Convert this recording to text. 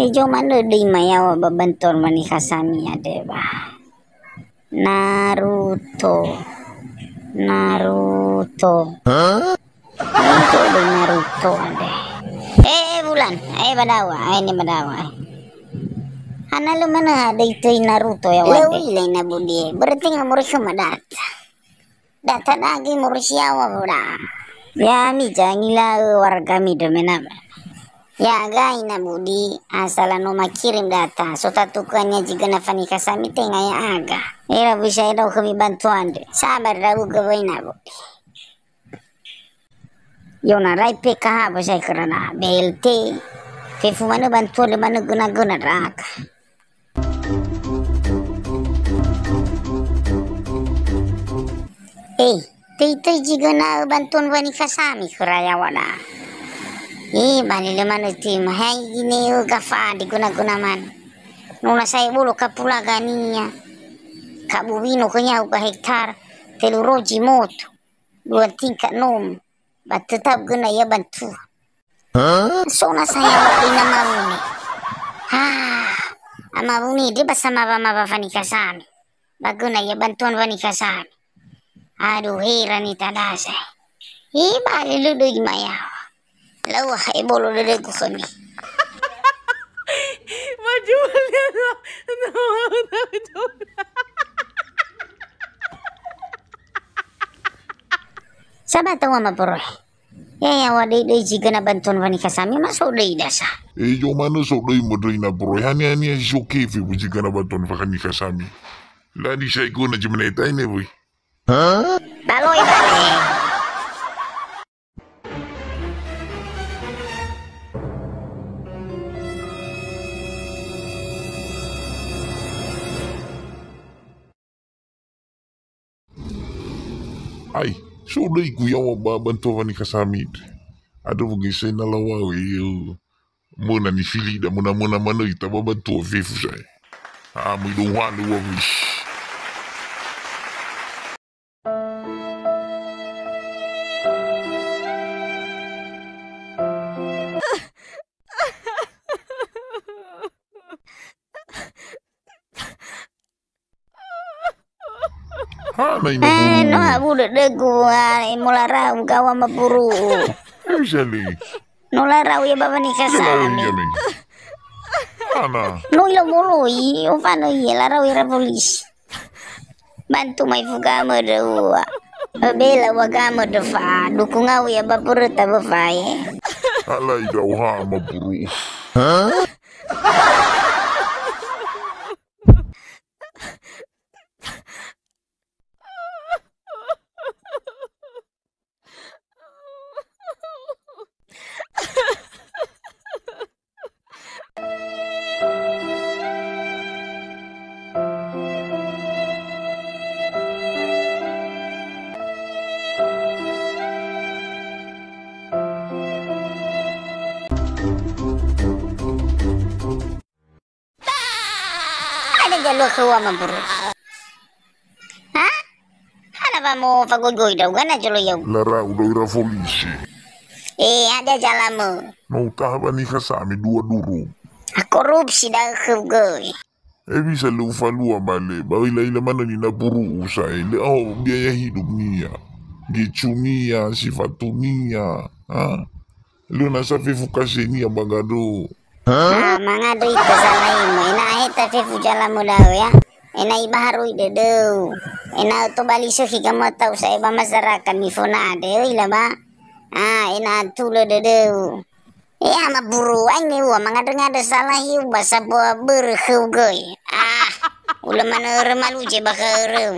Jo mana di maya babantor mani kasami ada bah. Naruto. Itu di Naruto ada. Bulan. Badawa. Ini badawa. Ana lu mana ada itu Naruto ya wade. Lewi lain na budi. Berarti ngamur sama data. Data lagi mursiawa bada. Ya mi jangila warga mi domenama. Ya gai na budi asala no makirim data so tatukannya jika nafani kasami tengah ya aga era bisa ida kami bantuan de sabar ragu gawai na budi yo na rai PK bisa kerana BLT fefu mana bantuan de mana guna raka tei jika na bantuan wani kasami keraya wala bali leman tim hai gini gafa diguna-guna man nuna saya bulu kapula ganinya kabubino kanya uka hektar telu roji moto 2 tingkat nom bat tetap guna ya bantu sona saya ina mauni amabuni dia bersama mama fani kasami baguna ya bantuan fani kasami aduh heran itadasa bali lu do maya Lawa bolo dede ko kami. Majualnya no. Sama tahu ama poroy. Ya wadai dai jika na bantuan wani kasami masuk dai dasa. Jo mana sok dai modai na poroy hani shokefi bu jika na bantuan wani kasami. Ladi saya ko na jemene tai ne boy. Baloy bale. So dai ku yang bantu wani kasami. Ada bugi saya nalawa muna ni fili da muna mana kita bantu fefu saya. Mu do halu wa mish. No abu de gua mulara gawa mapuru. Jali. No lara ya baba ni kasami. Ana. No ilo mului ufano ye lara ya polis. Bantu mai fuga modua. Bela wagama defa dukung au ya bapuru tabafaye. Alai dauha mapuru. Jalo kewa maburu. Ada ba mo pagogoy daw gana jalo yaw. Lara udah ira polisi. Ada jalamu. Mau tahaba ni kasami 2 duru. Korupsi dah kegoy. Bisa lupa lua bale. Ila mana ni naburu usai. Biaya hidup niya. Gicu niya, sifatu niya. Lu nasa fifukasi niya bagado. Mga do ito sa mo. Inahita fifu jalamu daw ya. Baharu dedo. To baliso higamo tau sa iba masyarakat mifuna de. Ila ba? Tulo dedo. Maburu ay ni mga dengada salah hiu basa buah berhugoy. Ulaman remalu je bakar.